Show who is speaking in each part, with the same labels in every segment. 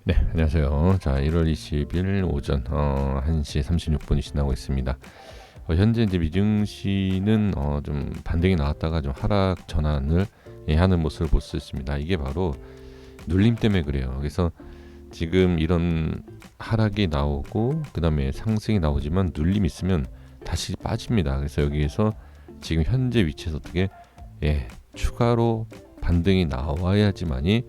Speaker 1: 네, 안녕하세요. 자, 1월 20일 오전 1시 36분이 지나고 있습니다. 현재 이제 미증시는 좀 반등이 나왔다가 좀 하락 전환을 하는 모습을 볼 수 있습니다. 이게 바로 눌림 때문에 그래요. 그래서 지금 이런 하락이 나오고 그다음에 상승이 나오지만 눌림이 있으면 다시 빠집니다. 그래서 여기에서 지금 현재 위치에서 어떻게 추가로 반등이 나와야지만이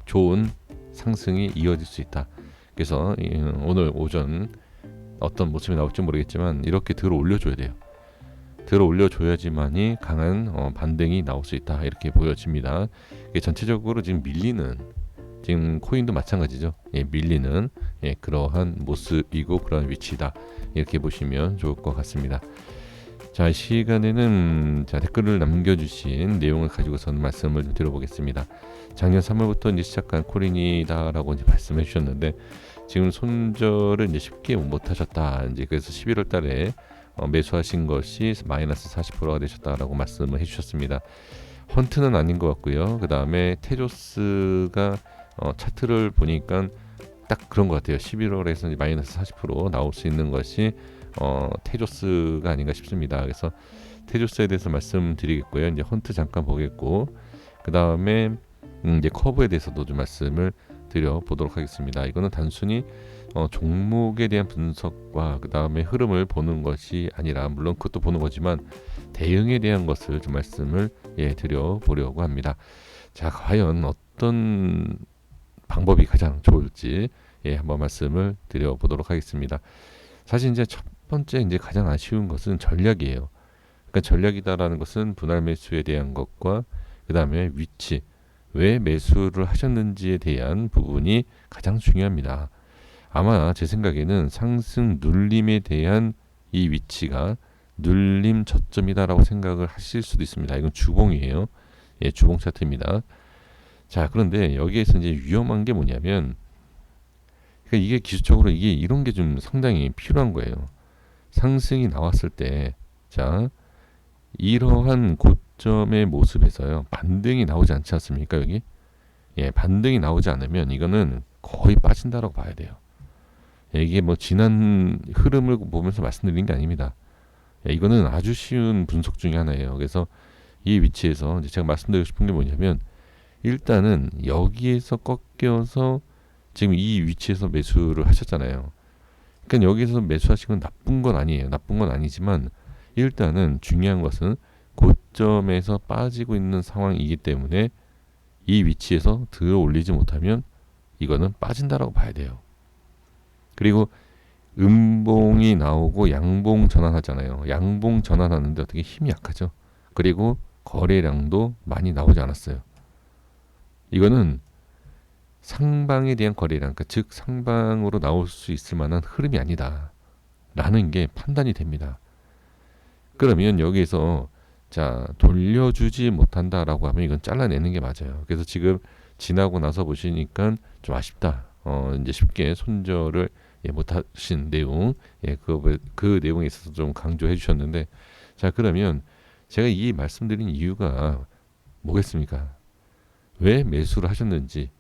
Speaker 1: 좋은 상승이 이어질 수 있다. 그래서 오늘 오전 어떤 모습이 나올지 모르겠지만 이렇게 들어 올려줘야 돼요. 들어 올려줘야지만이 강한 반등이 나올 수 있다. 이렇게 보여집니다. 이게 전체적으로 지금 밀리는, 지금 코인도 마찬가지죠. 밀리는 그러한 모습이고 그러한 위치다. 이렇게 보시면 좋을 것 같습니다. 자, 이 시간에는 댓글을 남겨주신 내용을 가지고서는 말씀을 좀 드려보겠습니다. 작년 3월부터 이제 시작한 코인이다라고 이제 말씀해 주셨는데 지금 손절을 이제 쉽게 못 하셨다. 이제 그래서 11월 달에 매수하신 것이 마이너스 40%가 되셨다라고 말씀을 해주셨습니다. 헌트는 아닌 것 같고요. 그 다음에 테조스가 차트를 보니까 딱 그런 것 같아요. 11월에서 마이너스 40% 나올 수 있는 것이 테조스가 아닌가 싶습니다. 그래서 테조스에 대해서 말씀드리겠고요. 이제 헌트 잠깐 보겠고 그 다음에 이제 커브에 대해서도 좀 말씀을 드려 보도록 하겠습니다. 이거는 단순히 종목에 대한 분석과 그 다음에 흐름을 보는 것이 아니라 물론 그것도 보는 거지만 대응에 대한 것을 좀 말씀을 드려 보려고 합니다. 자, 과연 어떤 방법이 가장 좋을지 한번 말씀을 드려 보도록 하겠습니다. 사실 이제 첫 번째 이제 가장 아쉬운 것은 전략이에요. 그러니까 전략이다라는 것은 분할 매수에 대한 것과 그 다음에 위치, 왜 매수를 하셨는지에 대한 부분이 가장 중요합니다. 아마 제 생각에는 상승 눌림에 대한 이 위치가 눌림 저점이다라고 생각을 하실 수도 있습니다. 이건 주봉이에요. 주봉 차트입니다. 자, 그런데 여기에서 이제 위험한 게 뭐냐면, 그러니까 이게 기술적으로 이게 이런 게 좀 상당히 필요한 거예요. 상승이 나왔을 때, 자, 이러한 고점의 모습에서요, 반등이 나오지 않지 않습니까, 여기? 반등이 나오지 않으면 이거는 거의 빠진다라고 봐야 돼요. 이게 뭐 지난 흐름을 보면서 말씀드린 게 아닙니다. 이거는 아주 쉬운 분석 중에 하나예요. 그래서 이 위치에서 이제 제가 말씀드리고 싶은 게 뭐냐면, 일단은 여기에서 꺾여서 지금 이 위치에서 매수를 하셨잖아요. 그러니까 여기서 매수하신 건 나쁜 건 아니에요. 나쁜 건 아니지만 일단은 중요한 것은 고점에서 빠지고 있는 상황이기 때문에 이 위치에서 들어 올리지 못하면 이거는 빠진다라고 봐야 돼요. 그리고 음봉이 나오고 양봉 전환하잖아요. 양봉 전환하는데 어떻게 힘이 약하죠. 그리고 거래량도 많이 나오지 않았어요. 이거는 상방에 대한 거래량, 그러니까 즉 상방으로 나올 수 있을 만한 흐름이 아니다 라는 게 판단이 됩니다. 그러면 여기에서 자, 돌려주지 못한다라고 하면 이건 잘라내는 게 맞아요. 그래서 지금 지나고 나서 보시니까 좀 아쉽다. 이제 쉽게 손절을 못하신 내용, 그 내용에 있어서 좀 강조해 주셨는데, 자, 그러면 제가 이 말씀드린 이유가 뭐겠습니까? 왜 매수를 하셨는지,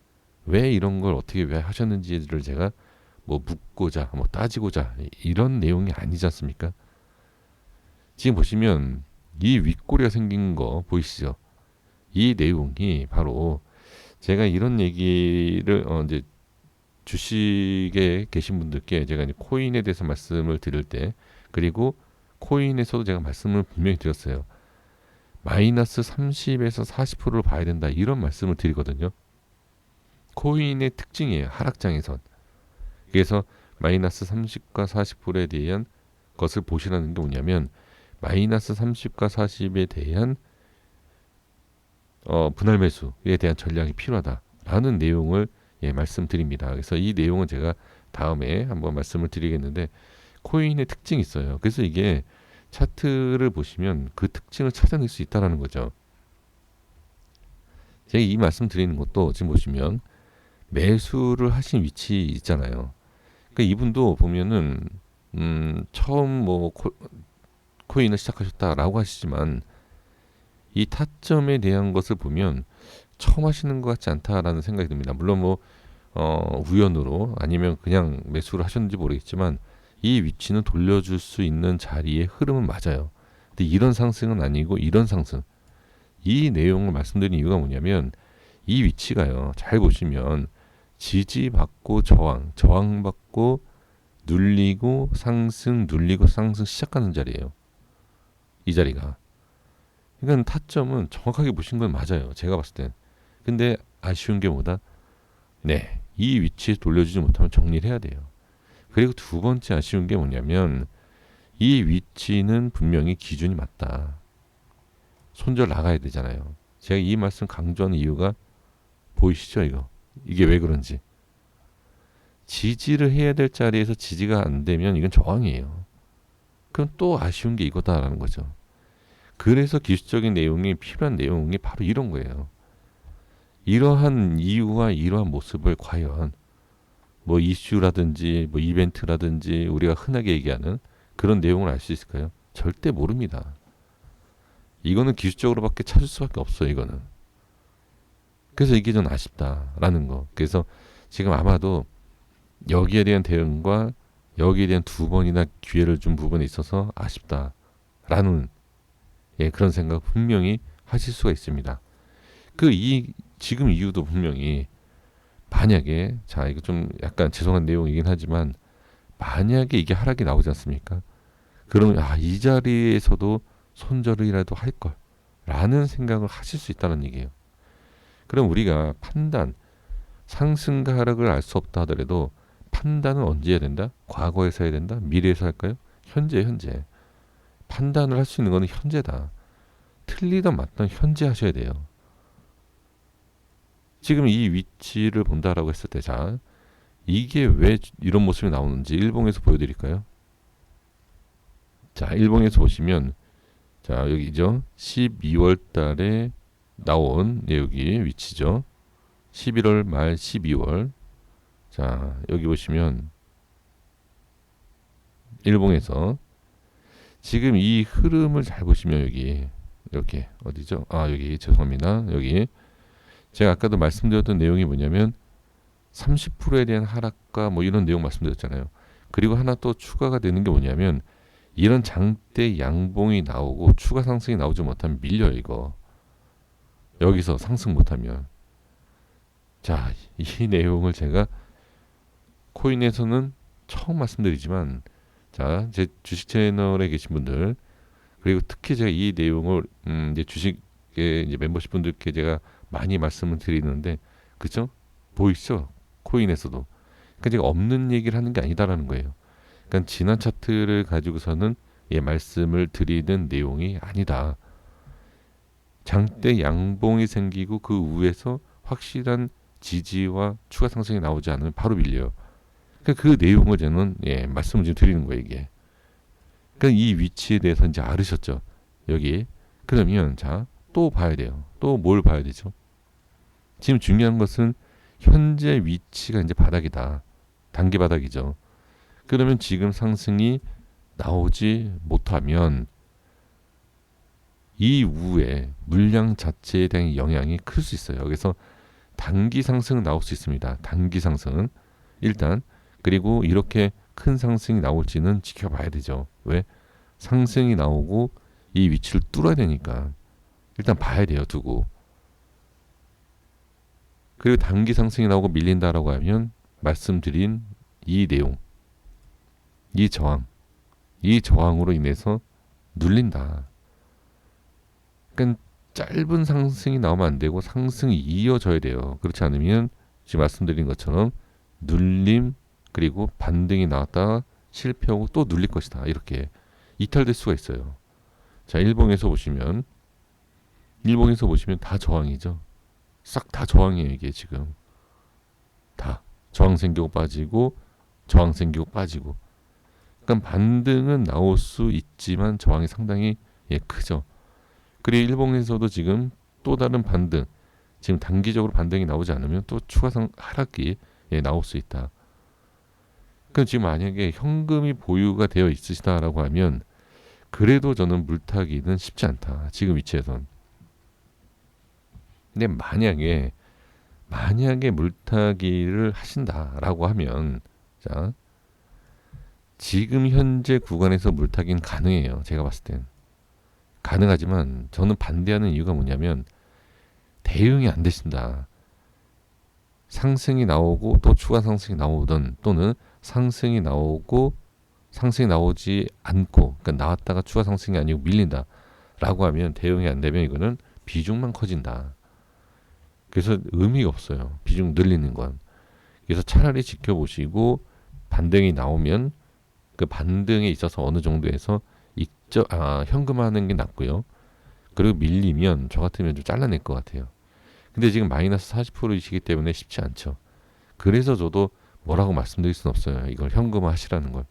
Speaker 1: 왜 이런 걸 어떻게 왜 하셨는지를 제가 뭐 묻고자, 뭐 따지고자 이런 내용이 아니지 않습니까? 지금 보시면 이 윗꼬리가 생긴 거 보이시죠? 이 내용이 바로 제가 이런 얘기를 이제 주식에 계신 분들께 제가 이제 코인에 대해서 말씀을 드릴 때, 그리고 코인에서도 제가 말씀을 분명히 드렸어요. 마이너스 30에서 40%를 봐야 된다, 이런 말씀을 드리거든요. 코인의 특징이에요. 하락장에선. 그래서 마이너스 30과 40%에 대한 것을 보시라는 게 뭐냐면, 마이너스 30과 40에 대한 분할 매수에 대한 전략이 필요하다라는 내용을 말씀드립니다. 그래서 이 내용은 제가 다음에 한번 말씀을 드리겠는데, 코인의 특징이 있어요. 그래서 이게 차트를 보시면 그 특징을 찾아낼 수 있다는 거죠. 제가 이 말씀 드리는 것도 지금 보시면 매수를 하신 위치 있잖아요. 그러니까 이분도 보면은 처음 뭐 코인을 시작하셨다라고 하시지만 이 타점에 대한 것을 보면 처음 하시는 것 같지 않다라는 생각이 듭니다. 물론 뭐 우연으로 아니면 그냥 매수를 하셨는지 모르겠지만 이 위치는 돌려줄 수 있는 자리의 흐름은 맞아요. 근데 이런 상승은 아니고 이런 상승. 이 내용을 말씀드린 이유가 뭐냐면 이 위치가요. 잘 보시면 지지받고 저항, 저항받고 눌리고 상승, 눌리고 상승 시작하는 자리예요. 이 자리가. 그러니까 타점은 정확하게 보신 건 맞아요. 제가 봤을 땐. 근데 아쉬운 게 뭐다? 네. 이 위치에 돌려주지 못하면 정리를 해야 돼요. 그리고 두 번째 아쉬운 게 뭐냐면 이 위치는 분명히 기준이 맞다. 손절 나가야 되잖아요. 제가 이 말씀 강조하는 이유가 보이시죠? 이게 왜 그런지. 지지를 해야 될 자리에서 지지가 안 되면 이건 저항이에요. 그럼 또 아쉬운 게 이거다라는 거죠. 그래서 기술적인 내용이 필요한 내용이 바로 이런 거예요. 이러한 이유와 이러한 모습을 과연 뭐 이슈라든지 뭐 이벤트라든지 우리가 흔하게 얘기하는 그런 내용을 알 수 있을까요? 절대 모릅니다. 이거는 기술적으로밖에 찾을 수밖에 없어요. 이거는. 그래서 이게 좀 아쉽다라는 거. 그래서 지금 아마도 여기에 대한 대응과 여기에 대한 두 번이나 기회를 준 부분에 있어서 아쉽다라는 그런 생각 분명히 하실 수가 있습니다. 지금 이유도 분명히 만약에 이거 좀 약간 죄송한 내용이긴 하지만 만약에 이게 하락이 나오지 않습니까? 그러면 이 자리에서도 손절이라도 할 걸 라는 생각을 하실 수 있다는 얘기예요. 그럼 우리가 판단, 상승과 하락을 알 수 없다 하더라도 판단은 언제 해야 된다? 과거에서 해야 된다? 미래에서 할까요? 현재. 판단을 할 수 있는 거는 현재다. 틀리든 맞든 현재 하셔야 돼요. 지금 이 위치를 본다라고 했을 때, 이게 왜 이런 모습이 나오는지 일봉에서 보여드릴까요? 일봉에서 보시면, 여기죠. 12월 달에 나온, 여기 위치죠. 11월 말 12월. 여기 보시면, 일봉에서 지금 이 흐름을 잘 보시면 여기 어디죠? 여기 죄송합니다. 여기 제가 아까도 말씀드렸던 내용이 뭐냐면 30%에 대한 하락과 뭐 이런 내용 말씀드렸잖아요. 그리고 하나 또 추가가 되는 게 뭐냐면 이런 장대 양봉이 나오고 추가 상승이 나오지 못하면 밀려요. 이거 여기서 상승 못하면 이 내용을 제가 코인에서는 처음 말씀드리지만 제 주식 채널에 계신 분들 그리고 특히 제가 이 내용을 이제 주식의 이제 멤버십 분들께 제가 많이 말씀을 드리는데 그죠? 보이시죠? 코인에서도. 그러니까 제가 없는 얘기를 하는 게 아니다라는 거예요. 그러니까 지난 차트를 가지고서는 말씀을 드리는 내용이 아니다. 장대 양봉이 생기고 그 위에서 확실한 지지와 추가 상승이 나오지 않으면 바로 밀려요. 그러니까 그 내용을 저는 말씀을 좀 드리는 거예요. 이게. 그러니까 이 위치에 대해서 이제 알으셨죠. 여기. 그러면 또 봐야 돼요. 또 뭘 봐야 되죠? 지금 중요한 것은 현재 위치가 이제 바닥이다. 단기 바닥이죠. 그러면 지금 상승이 나오지 못하면 이후에 물량 자체에 대한 영향이 클 수 있어요. 그래서 단기 상승은 나올 수 있습니다. 단기 상승은 일단 그리고 이렇게 큰 상승이 나올지는 지켜봐야 되죠. 왜? 상승이 나오고 이 위치를 뚫어야 되니까 일단 봐야 돼요. 두고. 그리고 단기 상승이 나오고 밀린다라고 하면 말씀드린 이 내용, 이 저항으로 인해서 눌린다. 그러니까 짧은 상승이 나오면 안 되고 상승이 이어져야 돼요. 그렇지 않으면 지금 말씀드린 것처럼 눌림 그리고 반등이 나왔다가 실패하고 또 눌릴 것이다. 이렇게 이탈될 수가 있어요. 일봉에서 보시면 다 저항이죠. 싹 다 저항이에요. 이게 지금 다 저항 생기고 빠지고 저항 생기고 빠지고. 그러니까 반등은 나올 수 있지만 저항이 상당히 크죠. 그리고 일봉에서도 지금 또 다른 반등, 지금 단기적으로 반등이 나오지 않으면 또 추가 하락이 나올 수 있다. 그럼 지금 만약에 현금이 보유가 되어 있으시다라고 하면 그래도 저는 물타기는 쉽지 않다. 지금 위치에선. 근데 만약에 만약에 물타기를 하신다라고 하면 자 지금 현재 구간에서 물타기는 가능해요. 제가 봤을 땐 가능하지만 저는 반대하는 이유가 뭐냐면 대응이 안 되신다. 상승이 나오고 또 추가 상승이 나오든 또는 상승이 나오고 상승이 나오지 않고 그러니까 나왔다가 추가 상승이 아니고 밀린다 라고 하면 대응이 안 되면 이거는 비중만 커진다. 그래서 의미가 없어요. 비중 늘리는 건. 그래서 차라리 지켜보시고 반등이 나오면 그 반등에 있어서 어느 정도에서 현금화하는 게 낫고요. 그리고 밀리면 저 같으면 좀 잘라낼 것 같아요. 근데 지금 마이너스 40%이시기 때문에 쉽지 않죠. 그래서 저도 뭐라고 말씀드릴 수는 없어요. 이걸 현금화 하시라는 걸.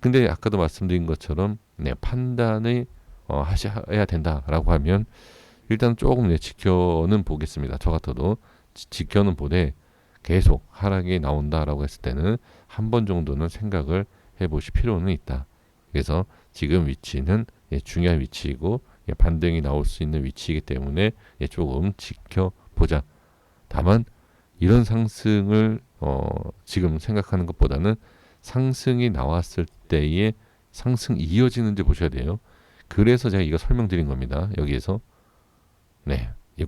Speaker 1: 근데 아까도 말씀드린 것처럼 판단을 하셔야 된다라고 하면 일단 조금 지켜는 보겠습니다. 저 같아도 지켜는 보되 계속 하락이 나온다라고 했을 때는 한 번 정도는 생각을 해보실 필요는 있다. 그래서 지금 위치는 중요한 위치이고 반등이 나올 수 있는 위치이기 때문에 조금 지켜보자. 다만 이런 상승을 지금 생각하는 것보다는 상승이 나왔을 때의 상승이 이어지는지 보셔야 돼요. 그래서 제가 이거 설명드린 겁니다. 여기에서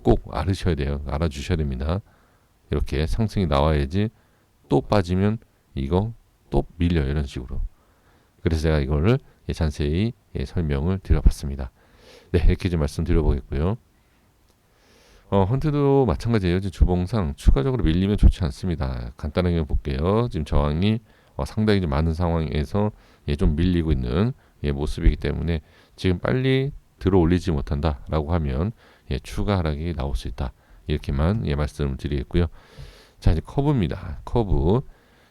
Speaker 1: 꼭 알으셔야 돼요. 알아주셔야 됩니다. 이렇게 상승이 나와야지 또 빠지면 이거 또 밀려요. 이런 식으로. 그래서 제가 이거를 자세히 설명을 드려봤습니다. 이렇게 좀 말씀드려보겠고요. 헌트도 마찬가지예요. 지금 주봉상 추가적으로 밀리면 좋지 않습니다. 간단하게 볼게요. 지금 저항이 상당히 좀 많은 상황에서 좀 밀리고 있는 모습이기 때문에 지금 빨리 들어 올리지 못한다라고 하면 추가 하락이 나올 수 있다. 이렇게만 말씀을 드리겠고요. 자, 이제 커브입니다. 커브.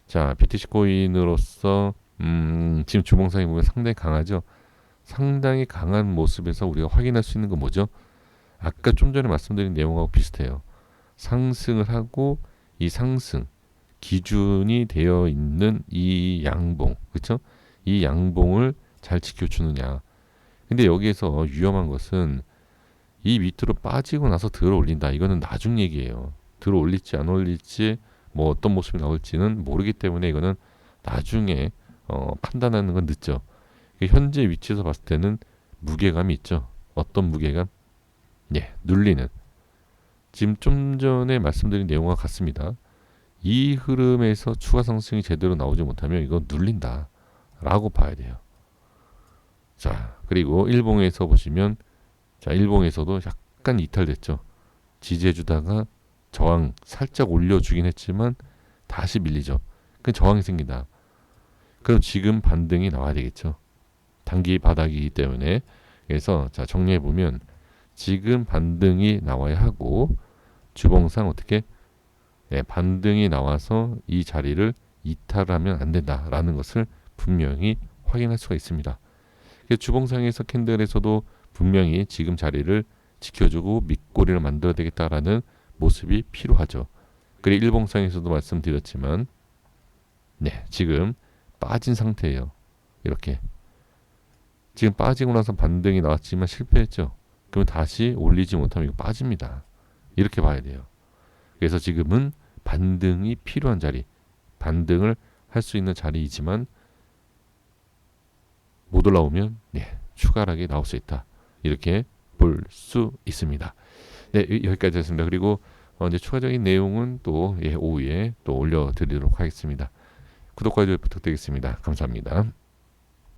Speaker 1: 자, BTC 코인으로서 지금 주봉상에 보면 상당히 강하죠. 상당히 강한 모습에서 우리가 확인할 수 있는 건 뭐죠? 아까 좀 전에 말씀드린 내용하고 비슷해요. 상승을 하고 이 상승 기준이 되어 있는 이 양봉, 그렇죠? 이 양봉을 잘 지켜주느냐. 근데 여기에서 위험한 것은 이 밑으로 빠지고 나서 들어 올린다. 이거는 나중 얘기예요. 들어 올릴지 안 올릴지 뭐 어떤 모습이 나올지는 모르기 때문에 이거는 나중에 판단하는 건 늦죠. 현재 위치에서 봤을 때는 무게감이 있죠. 어떤 무게감? 눌리는. 지금 좀 전에 말씀드린 내용과 같습니다. 이 흐름에서 추가 상승이 제대로 나오지 못하면 이거 눌린다 라고 봐야 돼요. 자, 그리고 일봉에서 보시면 자, 일봉에서도 약간 이탈됐죠. 지지해주다가 저항 살짝 올려주긴 했지만 다시 밀리죠. 그 저항이 생긴다. 그럼 지금 반등이 나와야 되겠죠. 단기 바닥이기 때문에. 그래서 자, 정리해 보면 지금 반등이 나와야 하고 주봉상 어떻게 반등이 나와서 이 자리를 이탈하면 안 된다라는 것을 분명히 확인할 수가 있습니다. 주봉상에서 캔들에서도 분명히 지금 자리를 지켜주고 밑꼬리를 만들어야 되겠다라는 모습이 필요하죠. 그리고 일봉상에서도 말씀드렸지만 지금 빠진 상태예요. 이렇게 지금 빠지고 나서 반등이 나왔지만 실패했죠. 그러면 다시 올리지 못하면 이거 빠집니다. 이렇게 봐야 돼요. 그래서 지금은 반등이 필요한 자리, 반등을 할 수 있는 자리이지만 못 올라오면 추가 하락이 나올 수 있다. 이렇게 볼 수 있습니다. 여기까지 했습니다. 그리고 이제 추가적인 내용은 또 오후에 또 올려드리도록 하겠습니다. 구독과 좋아요 부탁드리겠습니다. 감사합니다.